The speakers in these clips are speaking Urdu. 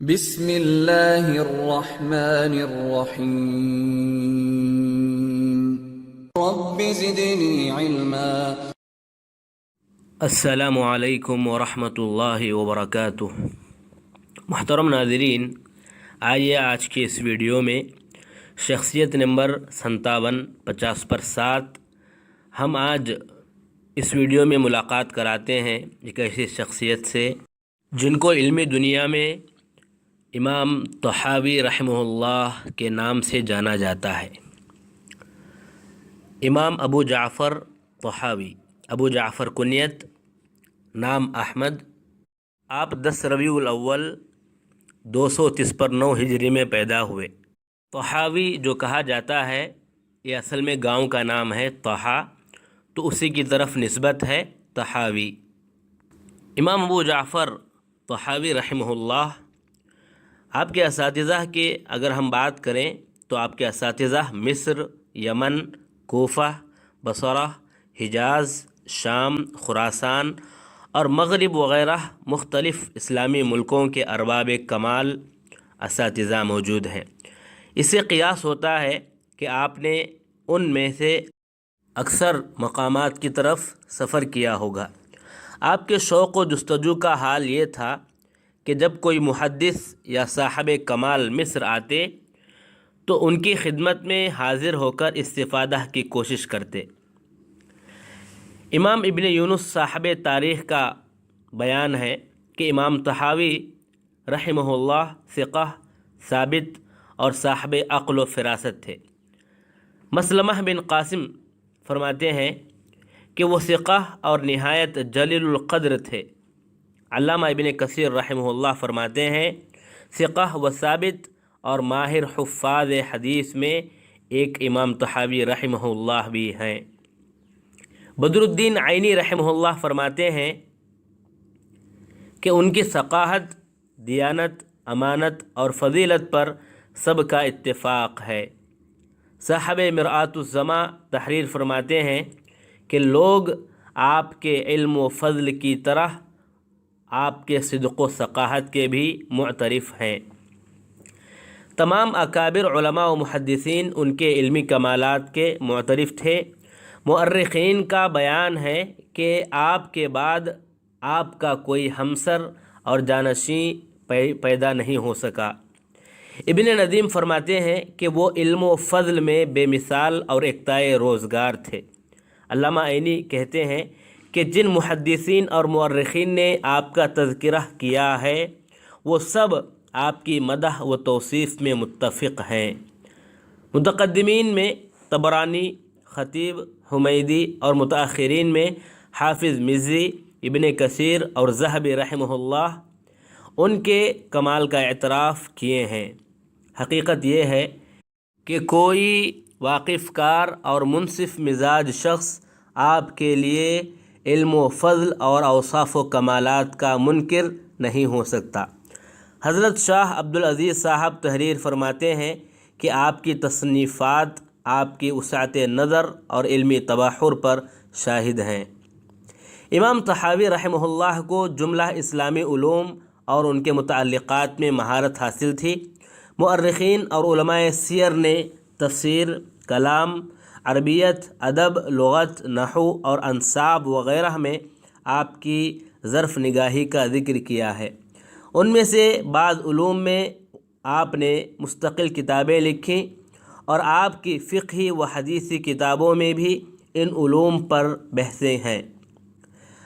بسم اللہ الرحمن الرحیم رب زدنی علما۔ السلام علیکم ورحمۃ اللہ وبرکاتہ۔ محترم ناظرین، آئیے آج کے اس ویڈیو میں شخصیت نمبر 57 50 پر 7 ہم آج اس ویڈیو میں ملاقات کراتے ہیں ایک ایسی شخصیت سے جن کو علمی دنیا میں امام طحاوی رحمہ اللہ کے نام سے جانا جاتا ہے۔ امام ابو جعفر طحاوی، ابو جعفر کنیت، نام احمد۔ آپ 10 ربیع الاول 253 ہجری میں پیدا ہوئے۔ طحاوی جو کہا جاتا ہے یہ اصل میں گاؤں کا نام ہے طحا، تو اسی کی طرف نسبت ہے طحاوی۔ امام ابو جعفر طحاوی رحمہ اللہ، آپ کے اساتذہ کی اگر ہم بات کریں تو آپ کے اساتذہ مصر، یمن، کوفہ، بصرہ، حجاز، شام، خراسان اور مغرب وغیرہ مختلف اسلامی ملکوں کے ارباب کمال اساتذہ موجود ہیں۔ اس سے قیاس ہوتا ہے کہ آپ نے ان میں سے اکثر مقامات کی طرف سفر کیا ہوگا۔ آپ کے شوق و جستجو کا حال یہ تھا کہ جب کوئی محدث یا صاحب کمال مصر آتے تو ان کی خدمت میں حاضر ہو کر استفادہ کی کوشش کرتے۔ امام ابن یونس صاحب تاریخ کا بیان ہے کہ امام طحاوی رحمہ اللہ ثقہ، ثابت اور صاحب عقل و فراست تھے۔ مسلمہ بن قاسم فرماتے ہیں کہ وہ ثقہ اور نہایت جلیل القدر تھے۔ علامہ ابن کثیر رحمہ اللہ فرماتے ہیں ثقہ و ثابت اور ماہر حفاظ حدیث میں ایک امام طحاوی رحمہ اللہ بھی ہیں۔ بدر الدین عینی رحمہ اللہ فرماتے ہیں کہ ان کی ثقافت، دیانت، امانت اور فضیلت پر سب کا اتفاق ہے۔ صاحب مرآت الزماں تحریر فرماتے ہیں کہ لوگ آپ کے علم و فضل کی طرح آپ کے صدق و ثقافت کے بھی معترف ہیں۔ تمام اکابر علماء و محدثین ان کے علمی کمالات کے معترف تھے۔ مؤرخین کا بیان ہے کہ آپ کے بعد آپ کا کوئی ہمسر اور جانشین پیدا نہیں ہو سکا۔ ابن ندیم فرماتے ہیں کہ وہ علم و فضل میں بے مثال اور اقتائے روزگار تھے۔ علامہ عینی کہتے ہیں کہ جن محدثین اور مؤرخین نے آپ کا تذکرہ کیا ہے وہ سب آپ کی مدح و توصیف میں متفق ہیں۔ متقدمین میں طبرانی، خطیب، حمیدی اور متاخرین میں حافظ مزی، ابن کثیر اور ذہبی رحمہ اللہ ان کے کمال کا اعتراف کیے ہیں۔ حقیقت یہ ہے کہ کوئی واقف کار اور منصف مزاج شخص آپ کے لیے علم و فضل اور اوصاف و کمالات کا منکر نہیں ہو سکتا۔ حضرت شاہ عبدالعزیز صاحب تحریر فرماتے ہیں کہ آپ کی تصنیفات آپ کی وسعت نظر اور علمی تبحر پر شاہد ہیں۔ امام طحاوی رحمہ اللہ کو جملہ اسلامی علوم اور ان کے متعلقات میں مہارت حاصل تھی۔ مؤرخین اور علماء سیر نے تفسیر، کلام، عربیت، ادب، لغت، نحو اور انساب وغیرہ میں آپ کی ظرف نگاہی کا ذکر کیا ہے۔ ان میں سے بعض علوم میں آپ نے مستقل کتابیں لکھیں اور آپ کی فقہی و حدیثی کتابوں میں بھی ان علوم پر بحثیں ہیں۔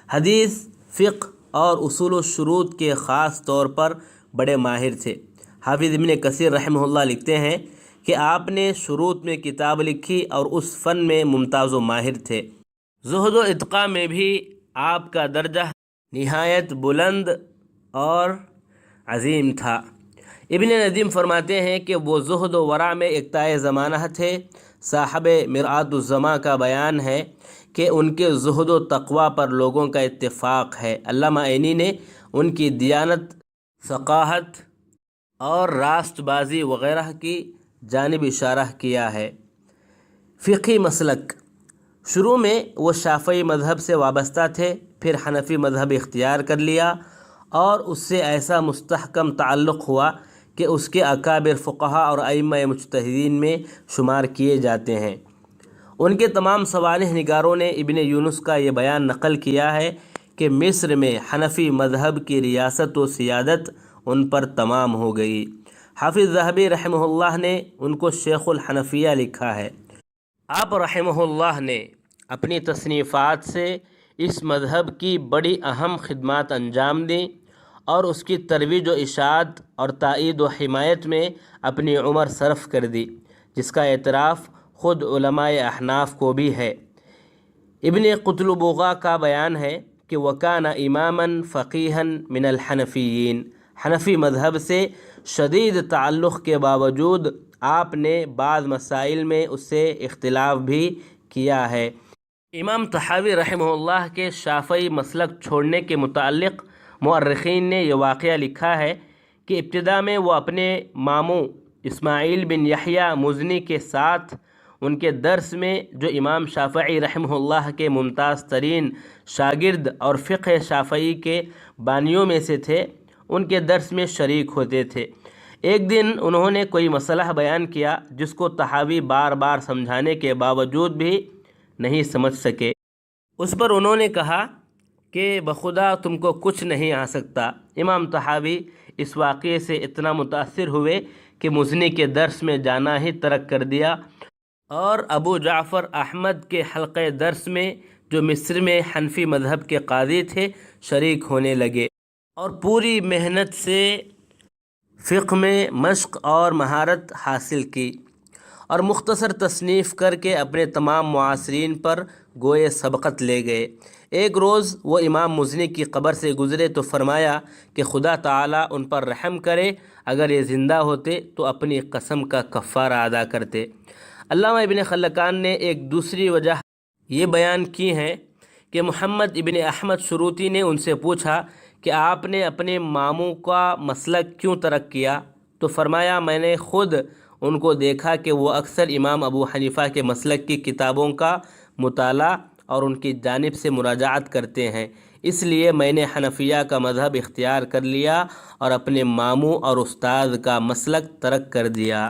حدیث، فقہ اور اصول و شروط کے خاص طور پر بڑے ماہر تھے۔ حافظ ابن کثیر رحمہ اللہ لکھتے ہیں کہ آپ نے شروط میں کتاب لکھی اور اس فن میں ممتاز و ماہر تھے۔ زہد و اتقاء میں بھی آپ کا درجہ نہایت بلند اور عظیم تھا۔ ابن ندیم فرماتے ہیں کہ وہ زہد و ورع میں اقتائے زمانہ تھے۔ صاحب مرآت الزماں کا بیان ہے کہ ان کے زہد و تقوی پر لوگوں کا اتفاق ہے۔ علامہ عینی نے ان کی دیانت، ثقافت اور راست بازی وغیرہ کی جانب اشارہ کیا ہے۔ فقہی مسلک: شروع میں وہ شافعی مذہب سے وابستہ تھے، پھر حنفی مذہب اختیار کر لیا اور اس سے ایسا مستحکم تعلق ہوا کہ اس کے اکابر فقہا اور ائمہ مجتہدین میں شمار کیے جاتے ہیں۔ ان کے تمام صوالح نگاروں نے ابن یونس کا یہ بیان نقل کیا ہے کہ مصر میں حنفی مذہب کی ریاست و سیادت ان پر تمام ہو گئی۔ حافظ ذہبی رحمہ اللہ نے ان کو شیخ الحنفیہ لکھا ہے۔ آپ رحمہ اللہ نے اپنی تصنیفات سے اس مذہب کی بڑی اہم خدمات انجام دیں اور اس کی ترویج و اشاعت اور تائید و حمایت میں اپنی عمر صرف کر دی، جس کا اعتراف خود علماء احناف کو بھی ہے۔ ابن قتلبغہ کا بیان ہے کہ وَكَانَ إِمَامًا فَقِيهًا مِنَ الْحَنَفِيِّينَ، حنفی مذہب سے شدید تعلق کے باوجود آپ نے بعض مسائل میں اس سے اختلاف بھی کیا ہے۔ امام طحاوی رحمہ اللہ کے شافعی مسلک چھوڑنے کے متعلق مؤرخین نے یہ واقعہ لکھا ہے کہ ابتدا میں وہ اپنے ماموں اسماعیل بن یحییٰ مزنی کے ساتھ ان کے درس میں، جو امام شافعی رحمہ اللہ کے ممتاز ترین شاگرد اور فقہ شافعی کے بانیوں میں سے تھے، ان کے درس میں شریک ہوتے تھے۔ ایک دن انہوں نے کوئی مسئلہ بیان کیا جس کو طحاوی بار بار سمجھانے کے باوجود بھی نہیں سمجھ سکے۔ اس پر انہوں نے کہا کہ بخدا تم کو کچھ نہیں آ سکتا۔ امام طحاوی اس واقعے سے اتنا متاثر ہوئے کہ مزنی کے درس میں جانا ہی ترک کر دیا اور ابو جعفر احمد کے حلقہ درس میں، جو مصر میں حنفی مذہب کے قاضی تھے، شریک ہونے لگے اور پوری محنت سے فقہ میں مشق اور مہارت حاصل کی اور مختصر تصنیف کر کے اپنے تمام معاصرین پر گوئے سبقت لے گئے۔ ایک روز وہ امام مزنی کی قبر سے گزرے تو فرمایا کہ خدا تعالیٰ ان پر رحم کرے، اگر یہ زندہ ہوتے تو اپنی قسم کا کفارہ ادا کرتے۔ علامہ ابن خلکان نے ایک دوسری وجہ یہ بیان کی ہے کہ محمد ابن احمد شروطی نے ان سے پوچھا کہ آپ نے اپنے ماموں کا مسلک کیوں ترک کیا؟ تو فرمایا میں نے خود ان کو دیکھا کہ وہ اکثر امام ابو حنیفہ کے مسلک کی کتابوں کا مطالعہ اور ان کی جانب سے مراجعت کرتے ہیں، اس لیے میں نے حنفیہ کا مذہب اختیار کر لیا اور اپنے ماموں اور استاد کا مسلک ترک کر دیا۔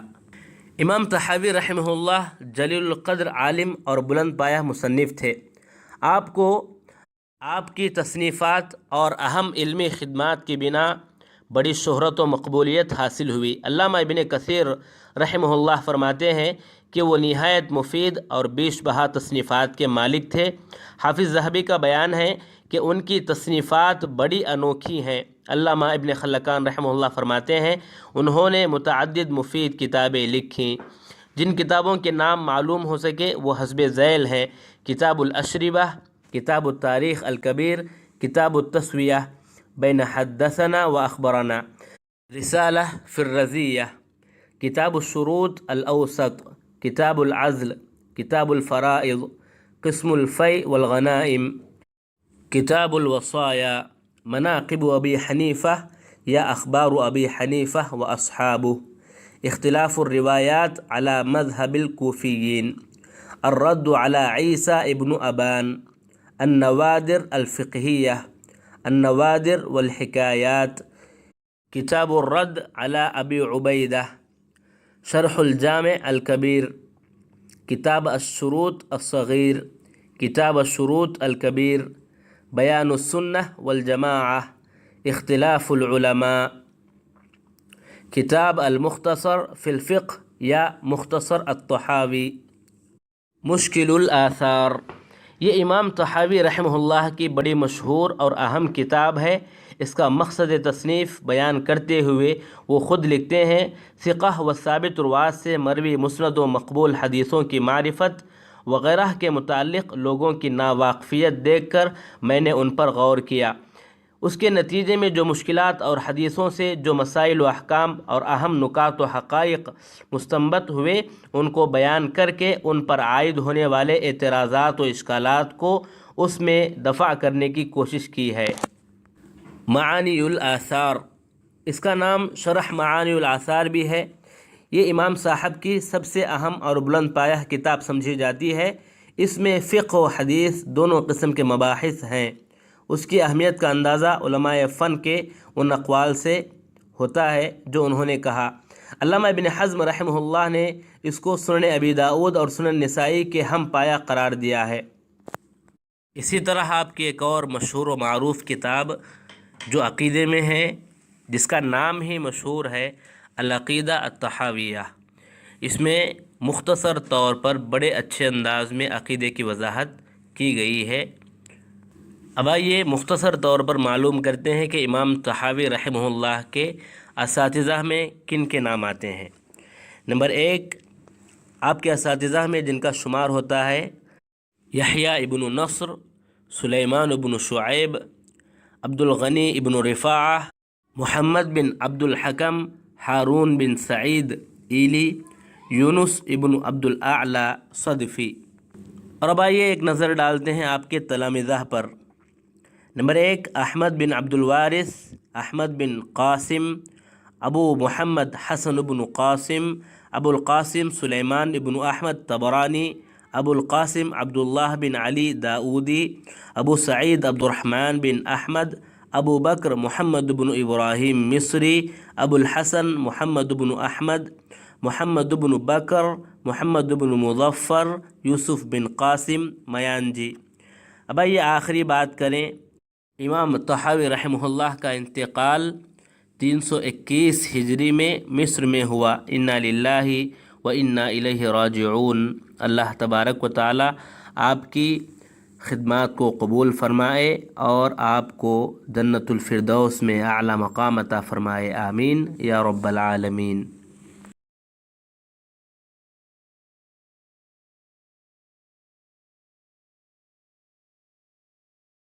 امام طحاوی رحمہ اللہ جلیل القدر عالم اور بلند پایہ مصنف تھے۔ آپ کو آپ کی تصنیفات اور اہم علمی خدمات کی بنا بڑی شہرت و مقبولیت حاصل ہوئی۔ علامہ ابن کثیر رحمہ اللہ فرماتے ہیں کہ وہ نہایت مفید اور بیش بہا تصنیفات کے مالک تھے۔ حافظ ذہبی کا بیان ہے کہ ان کی تصنیفات بڑی انوکھی ہیں۔ علامہ ابن خلکان رحمہ اللہ فرماتے ہیں انہوں نے متعدد مفید کتابیں لکھیں۔ جن کتابوں کے نام معلوم ہو سکے وہ حسب ذیل ہیں: کتاب الاشربہ، کتاب التاریخ الکبیر، کتاب التسویہ بین حدثنا و اخبرنا، رسالہ فی الرزیہ، کتاب الشروط الاوسط، کتاب العزل، کتاب الفرائض، قسم الفیء والغنائم، کتاب الوصایا، مناقب ابی حنیفہ یا اخبار ابی حنیفہ و اصحابہ، اختلاف الروایات علی مذہب الکوفیین، الرد علی عیسیٰ ابن ابان، النوادر الفقہیہ، النوادر والحکایات، کتاب الرد علی ابی عبیدہ، شرح الجامع الکبیر، کتاب الشروط الصغیر، کتاب الشروط الکبیر، بیان السنہ والجماعہ، اختلاف العلماء، کتاب المختصر فی الفقہ یا مختصر الطحاوی، مشکل الآثار۔ یہ امام طحاوی رحمہ اللہ کی بڑی مشہور اور اہم کتاب ہے۔ اس کا مقصد تصنیف بیان کرتے ہوئے وہ خود لکھتے ہیں: ثقہ و ثابت روات سے مروی مسند و مقبول حدیثوں کی معرفت وغیرہ کے متعلق لوگوں کی ناواقفیت دیکھ کر میں نے ان پر غور کیا۔ اس کے نتیجے میں جو مشکلات اور حدیثوں سے جو مسائل و احکام اور اہم نکات و حقائق مستنبط ہوئے ان کو بیان کر کے ان پر عائد ہونے والے اعتراضات و اشکالات کو اس میں دفع کرنے کی کوشش کی ہے۔ معانی الآثار، اس کا نام شرح معانی الآثار بھی ہے۔ یہ امام صاحب کی سب سے اہم اور بلند پایہ کتاب سمجھی جاتی ہے۔ اس میں فقہ و حدیث دونوں قسم کے مباحث ہیں۔ اس کی اہمیت کا اندازہ علماء فن کے ان اقوال سے ہوتا ہے جو انہوں نے کہا۔ علامہ ابن حزم رحمہ اللہ نے اس کو سنن ابی داؤد اور سنن نسائی کے ہم پایا قرار دیا ہے۔ اسی طرح آپ کی ایک اور مشہور و معروف کتاب جو عقیدے میں ہے، جس کا نام ہی مشہور ہے، العقیدہ الطحاویہ، اس میں مختصر طور پر بڑے اچھے انداز میں عقیدے کی وضاحت کی گئی ہے۔ اب آئیے مختصر طور پر معلوم کرتے ہیں کہ امام طحاوی رحمہ اللہ کے اساتذہ میں کن کے نام آتے ہیں۔ نمبر 1، آپ کے اساتذہ میں جن کا شمار ہوتا ہے یحییٰ ابن نصر، سلیمان ابن شعیب، عبد الغنی ابن رفاعہ، محمد بن عبد الحکم، ہارون بن سعید ایلی، یونس ابن عبد الاعلی صدفی۔ اور اب آئیے ایک نظر ڈالتے ہیں آپ کے تلامذہ پر۔ نمبر 1، احمد بن عبد الوارث، احمد بن قاسم، ابو محمد حسن بن قاسم، ابو القاسم سلیمان ابن احمد طبرانی، ابو القاسم عبداللہ بن علی داؤدی، ابو سعید عبد الرحمن بن احمد، ابو بکر محمد بن ابراہیم مصری، ابو الحسن محمد بن احمد، محمد بن بکر، محمد بن مظفر، یوسف بن قاسم میانجی۔ اب آئیے آخری بات کریں، امام طحاوی رحمہ اللہ کا انتقال 321 ہجری میں مصر میں ہوا۔ انا للہ و انا الیہ راجعون۔ اللہ تبارک و تعالی آپ کی خدمات کو قبول فرمائے اور آپ کو جنت الفردوس میں اعلی مقام عطا فرمائے، آمین یا رب العالمین۔